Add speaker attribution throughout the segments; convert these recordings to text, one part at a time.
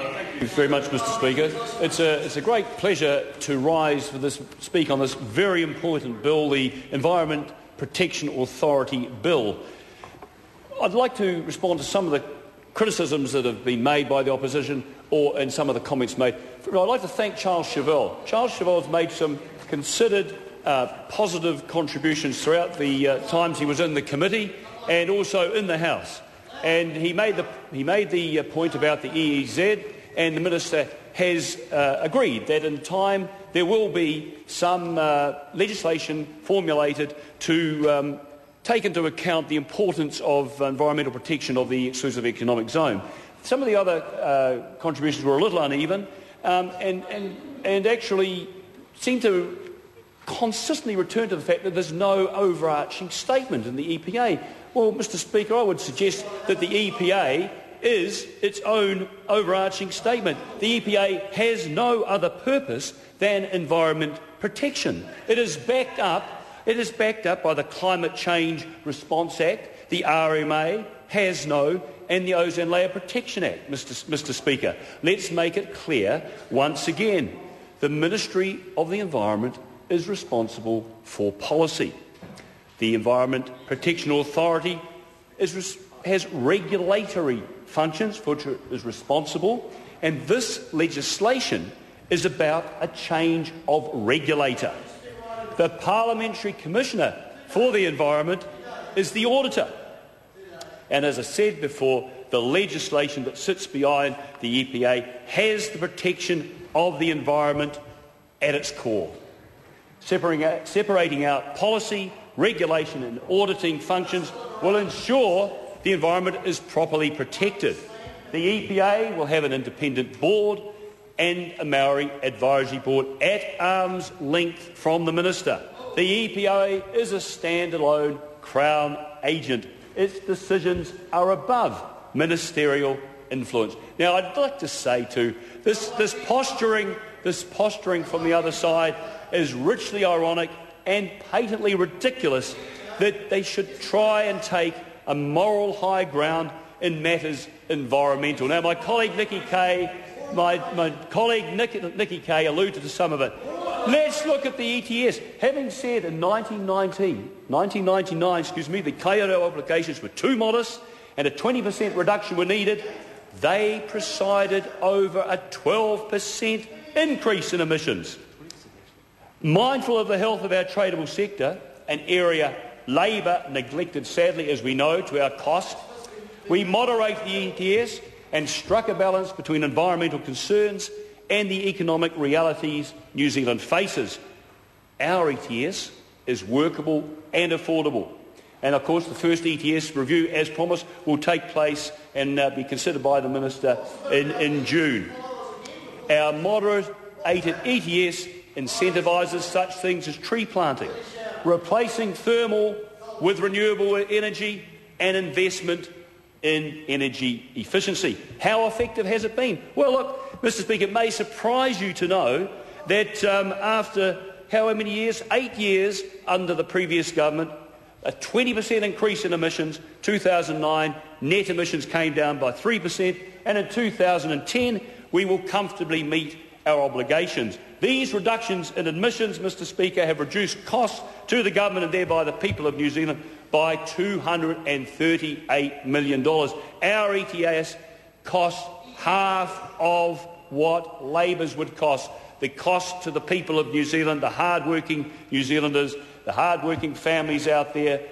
Speaker 1: Thank you very much, Mr. Speaker. It's a great pleasure to speak on this very important bill, the Environment Protection Authority Bill. I'd like to respond to some of the criticisms that have been made by the opposition and some of the comments made. I'd like to thank Charles Chauvel. Charles Chauvel has made some considered positive contributions throughout the times he was in the committee and also in the House. And he made the point about the EEZ, and the Minister has agreed that in time there will be some legislation formulated to take into account the importance of environmental protection of the exclusive economic zone. Some of the other contributions were a little uneven and actually seem to consistently return to the fact that there's no overarching statement in the EPA. Well, Mr. Speaker, I would suggest that the EPA is its own overarching statement. The EPA has no other purpose than environment protection. It is backed up by the Climate Change Response Act, the RMA, HASNO, and the Ozone Layer Protection Act, Mr. Speaker. Let's make it clear once again. The Ministry of the Environment is responsible for policy. The Environment Protection Authority has regulatory functions for which it is responsible, and this legislation is about a change of regulator. The Parliamentary Commissioner for the Environment is the auditor. And as I said before, the legislation that sits behind the EPA has the protection of the environment at its core. Separating out policy, regulation and auditing functions will ensure the environment is properly protected. The EPA will have an independent board and a Maori advisory board at arm's length from the Minister. The EPA is a standalone Crown agent. Its decisions are above ministerial influence. Now, I'd like to say too, this posturing from the other side is richly ironic and patently ridiculous, that they should try and take a moral high ground in matters environmental. Now, my colleague Nikki Kay alluded to some of it. Let's look at the ETS. Having said in 1999, the Kyoto obligations were too modest and a 20% reduction were needed, they presided over a 12% increase in emissions. Mindful of the health of our tradable sector, an area Labor neglected, sadly, as we know, to our cost, we moderate the ETS and struck a balance between environmental concerns and the economic realities New Zealand faces. Our ETS is workable and affordable. And of course the first ETS review, as promised, will take place and be considered by the Minister in June. Our moderated ETS incentivises such things as tree planting, replacing thermal with renewable energy and investment in energy efficiency. How effective has it been? Well, look, Mr. Speaker, it may surprise you to know that after how many years? 8 years under the previous government, a 20% increase in emissions. 2009, net emissions came down by 3%, and in 2010, we will comfortably meet our obligations. These reductions in emissions, Mr. Speaker, have reduced costs to the government and thereby the people of New Zealand by $238 million. Our ETS costs half of what Labor's would cost. The cost to the people of New Zealand, the hard-working New Zealanders, the hard-working families out there,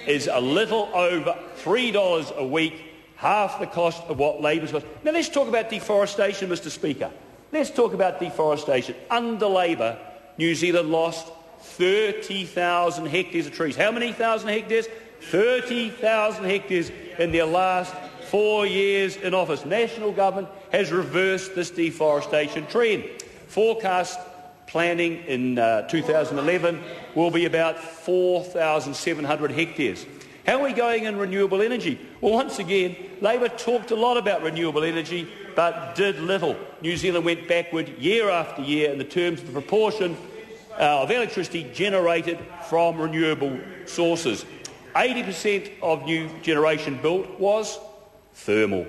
Speaker 1: is a little over $3 a week, half the cost of what Labor's cost. Now let's talk about deforestation, Mr. Speaker. Let's talk about deforestation. Under Labor, New Zealand lost 30,000 hectares of trees. How many thousand hectares? 30,000 hectares in their last 4 years in office. National government has reversed this deforestation trend. Forecast planning in 2011 will be about 4,700 hectares. How are we going in renewable energy? Well, once again, Labor talked a lot about renewable energy, but did little. New Zealand went backward year after year in the terms of the proportion of electricity generated from renewable sources. 80% of new generation built was thermal.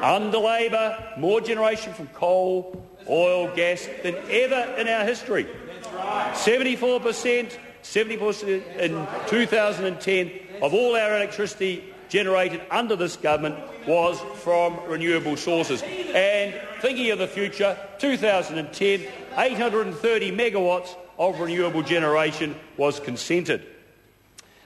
Speaker 1: Under Labor, more generation from coal, oil, gas than ever in our history. 74% in 2010 of all our electricity generated under this government was from renewable sources. And thinking of the future, 2010, 830 megawatts of renewable generation was consented.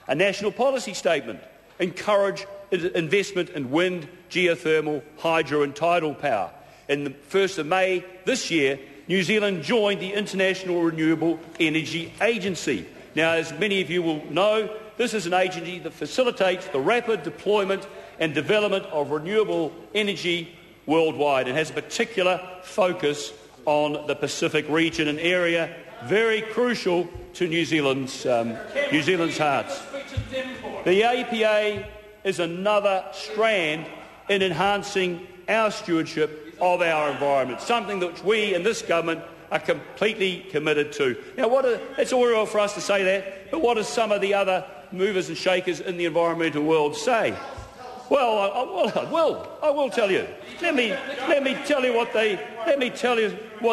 Speaker 1: A national policy statement: encourage investment in wind, geothermal, hydro and tidal power. On the 1st of May this year, New Zealand joined the International Renewable Energy Agency. Now, as many of you will know, this is an agency that facilitates the rapid deployment and development of renewable energy worldwide and has a particular focus on the Pacific region, an area very crucial to New Zealand's hearts. The APA is another strand in enhancing our stewardship of our environment, something that we in this government are completely committed to. Now, it's all well for us to say that, but what do some of the other movers and shakers in the environmental world say? Well, I will tell you. Let me tell you what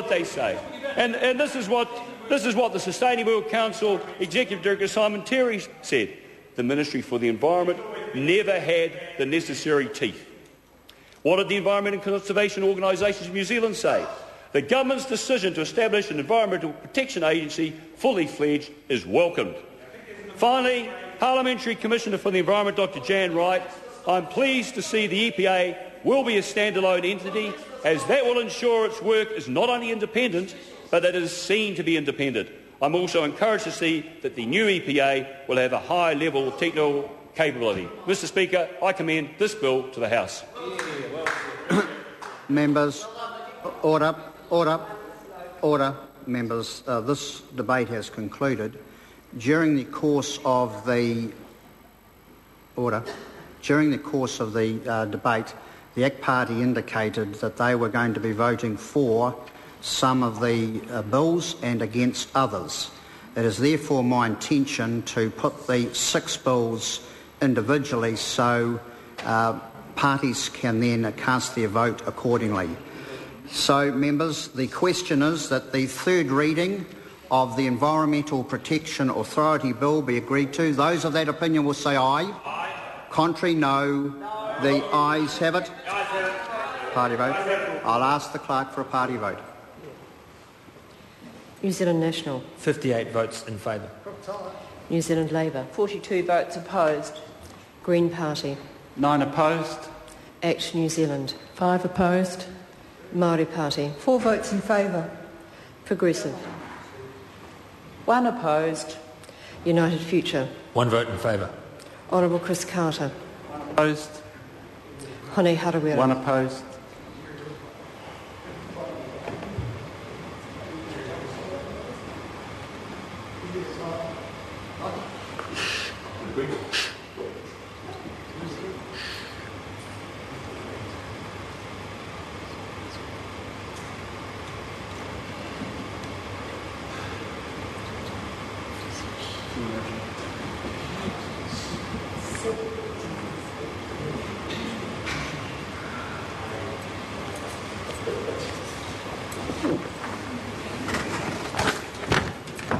Speaker 1: they say. And this is what the Sustainability Council Executive Director Simon Terry said. The Ministry for the Environment never had the necessary teeth. What did the Environment and Conservation Organisations of New Zealand say? The government's decision to establish an Environmental Protection Agency, fully fledged, is welcomed. Finally, Parliamentary Commissioner for the Environment, Dr Jan Wright, I'm pleased to see the EPA will be a standalone entity, as that will ensure its work is not only independent, but that it is seen to be independent. I'm also encouraged to see that the new EPA will have a high level of technical capability. Mr Speaker, I commend this bill to the House.
Speaker 2: Members, order. Members, this debate has concluded. During the course of the debate, the ACT Party indicated that they were going to be voting for some of the bills and against others. It is therefore my intention to put the 6 bills individually so parties can then cast their vote accordingly. So, members, the question is that the third reading of the Environmental Protection Authority Bill be agreed to. Those of that opinion will say aye. Aye. Contrary, no. The ayes have it. Party vote. I'll ask the clerk for a party vote.
Speaker 3: New Zealand National.
Speaker 4: 58 votes in favour.
Speaker 3: New Zealand Labour.
Speaker 5: 42 votes opposed.
Speaker 3: Green Party.
Speaker 6: 9 opposed.
Speaker 3: ACT New Zealand.
Speaker 5: 5 opposed.
Speaker 3: Māori Party.
Speaker 5: 4 votes in favour.
Speaker 3: Progressive.
Speaker 5: 1 opposed.
Speaker 3: United Future.
Speaker 4: 1 vote in favour.
Speaker 3: Honourable Chris Carter.
Speaker 6: Opposed.
Speaker 3: Hone Harawira.
Speaker 6: 1 opposed.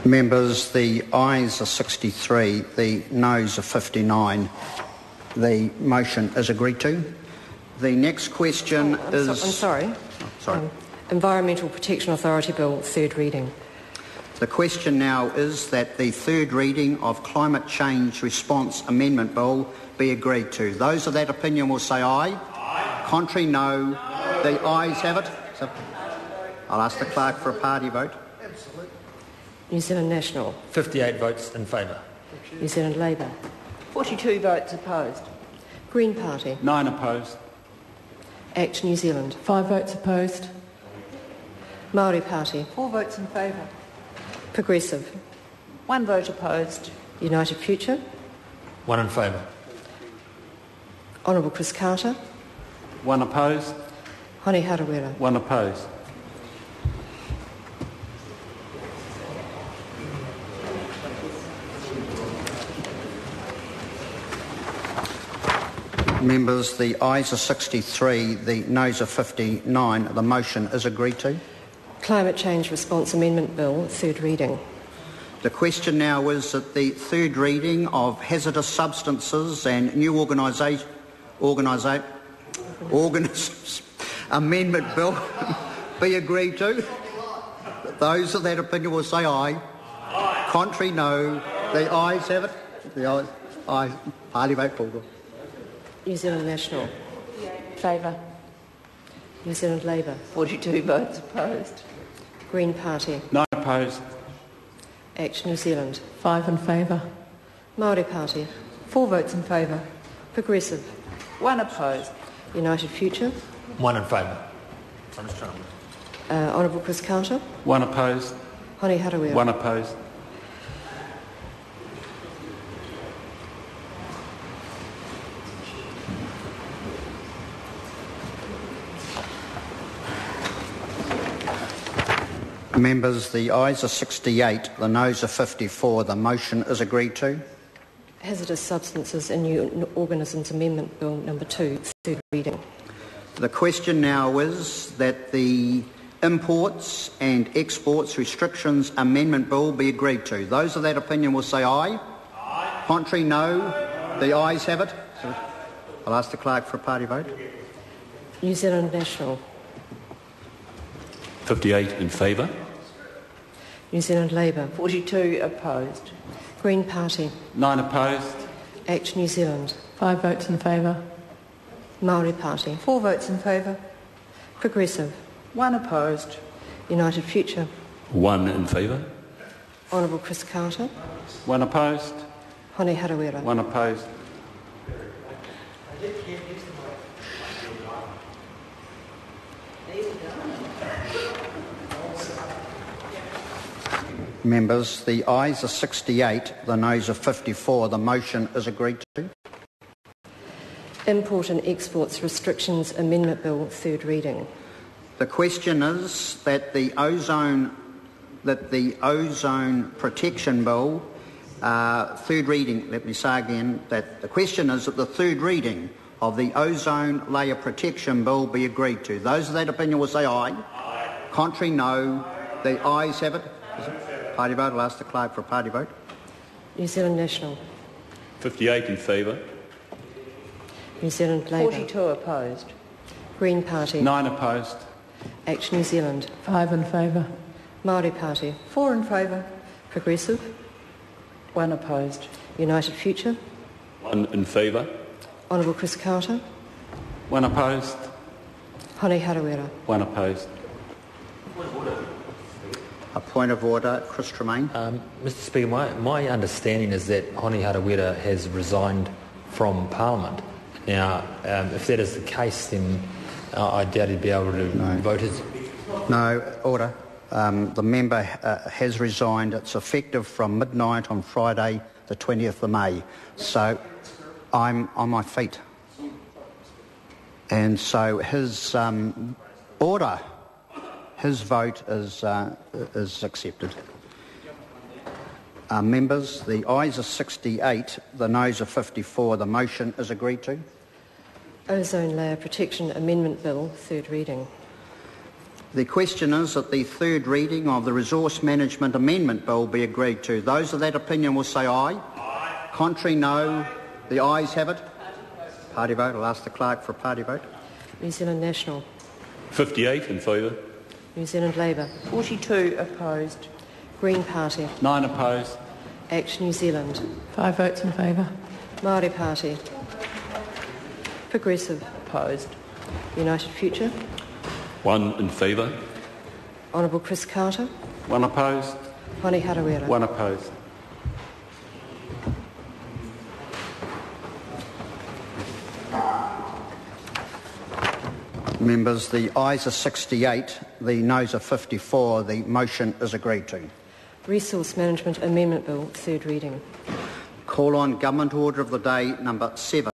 Speaker 2: Members, the ayes are 63, the noes are 59. The motion is agreed to. The next question is...
Speaker 3: I'm sorry. Environmental Protection Authority Bill, third reading.
Speaker 2: The question now is that the third reading of Climate Change Response Amendment Bill be agreed to. Those of that opinion will say aye. Aye. Contrary, no. The ayes have it. So I'll ask the clerk for a party vote.
Speaker 3: New Zealand National.
Speaker 4: 58 votes in favour.
Speaker 3: New Zealand Labour.
Speaker 5: 42 votes opposed.
Speaker 3: Green Party.
Speaker 6: 9 opposed.
Speaker 3: ACT New Zealand.
Speaker 5: 5 votes opposed.
Speaker 3: Māori Party.
Speaker 5: 4 votes in favour.
Speaker 3: Progressive.
Speaker 5: 1 vote opposed.
Speaker 3: United Future.
Speaker 4: 1 in favour.
Speaker 3: Honourable Chris Carter.
Speaker 6: 1 opposed.
Speaker 3: Hone Harawira.
Speaker 6: 1 opposed.
Speaker 2: Members, the ayes are 63, the noes are 59. The motion is agreed to.
Speaker 3: Climate Change Response Amendment Bill, third reading.
Speaker 2: The question now is that the third reading of hazardous substances and new organisms amendment bill be agreed to. Those of that opinion will say aye. Aye. Contrary, no. The ayes have it. The ayes. Aye. Party vote, Paul.
Speaker 3: New Zealand National.
Speaker 5: Favour.
Speaker 3: New Zealand Labour.
Speaker 5: 42 votes opposed.
Speaker 3: Green Party.
Speaker 6: No opposed.
Speaker 3: Act New Zealand.
Speaker 5: 5 in favour.
Speaker 3: Māori Party.
Speaker 5: 4 votes in favour.
Speaker 3: Progressive.
Speaker 5: 1 opposed.
Speaker 3: United Future.
Speaker 4: 1 in favour.
Speaker 3: Honourable Chris Carter.
Speaker 6: 1 opposed.
Speaker 3: Hone Harawira.
Speaker 6: 1 opposed.
Speaker 2: Members, the ayes are 68, the noes are 54. The motion is agreed to.
Speaker 3: Hazardous Substances and New Organisms Amendment Bill number 2, third reading.
Speaker 2: The question now is that the Imports and Exports Restrictions Amendment Bill be agreed to. Those of that opinion will say aye. Aye. Contrary, no. The ayes have it. I'll ask the clerk for a party vote.
Speaker 3: New Zealand National.
Speaker 1: 58 in favour.
Speaker 3: New Zealand Labour.
Speaker 5: 42 opposed.
Speaker 3: Green Party.
Speaker 6: 9 opposed.
Speaker 3: Act New Zealand.
Speaker 5: 5 votes in favour.
Speaker 3: Māori Party.
Speaker 5: 4 votes in favour.
Speaker 3: Progressive.
Speaker 5: 1 opposed.
Speaker 3: United Future.
Speaker 1: 1 in favour.
Speaker 3: Honourable Chris Carter.
Speaker 6: 1 opposed.
Speaker 3: Hone Harawira.
Speaker 6: 1 opposed.
Speaker 2: Members, the ayes are 68, the noes are 54. The motion is agreed to.
Speaker 3: Import and Exports Restrictions Amendment Bill, third reading.
Speaker 2: The question is that the ozone protection bill, third reading. Let me say again that the question is that the third reading of the ozone layer protection bill be agreed to. Those of that opinion will say aye. Aye. Contrary, no. The ayes have it. Party vote. I'll ask the clerk for a party vote.
Speaker 3: New Zealand National.
Speaker 1: 58 in favour.
Speaker 3: New Zealand Labour.
Speaker 5: 42 opposed.
Speaker 3: Green Party.
Speaker 6: 9 opposed.
Speaker 3: Act New Zealand.
Speaker 5: 5 in favour.
Speaker 3: Māori Party.
Speaker 5: 4 in favour.
Speaker 3: Progressive.
Speaker 5: 1 opposed.
Speaker 3: United Future.
Speaker 1: 1 in favour.
Speaker 3: Honourable Chris Carter.
Speaker 6: 1 opposed.
Speaker 3: Hone Harawira.
Speaker 6: 1 opposed.
Speaker 2: A point of order, Chris Tremaine.
Speaker 4: Mr Speaker, my understanding is that Hone Harawira has resigned from Parliament. Now, if that is the case, then I doubt he'd be able to vote his...
Speaker 2: No, order. The member has resigned. It's effective from midnight on Friday, the 20th of May. So I'm on my feet. And so his order, his vote is accepted. Members, the ayes are 68, the noes are 54. The motion is agreed to.
Speaker 3: Ozone Layer Protection Amendment Bill, third reading.
Speaker 2: The question is that the third reading of the Resource Management Amendment Bill be agreed to. Those of that opinion will say aye. Aye. Contrary, no. The ayes have it. Party vote. I'll ask the clerk for a party vote.
Speaker 3: New Zealand National.
Speaker 1: 58 in favour.
Speaker 3: New Zealand Labour.
Speaker 5: 42 opposed.
Speaker 3: Green Party.
Speaker 6: 9 opposed.
Speaker 3: Act New Zealand.
Speaker 5: 5 votes in favour.
Speaker 3: Māori Party. Progressive.
Speaker 5: Opposed.
Speaker 3: United Future.
Speaker 1: 1 in favour.
Speaker 3: Honourable Chris Carter.
Speaker 6: 1 opposed.
Speaker 3: Hone Harawira.
Speaker 6: 1 opposed.
Speaker 2: Members, the ayes are 68, the noes are 54. The motion is agreed to.
Speaker 3: Resource Management Amendment Bill, third reading.
Speaker 2: Call on Government Order of the Day number 7.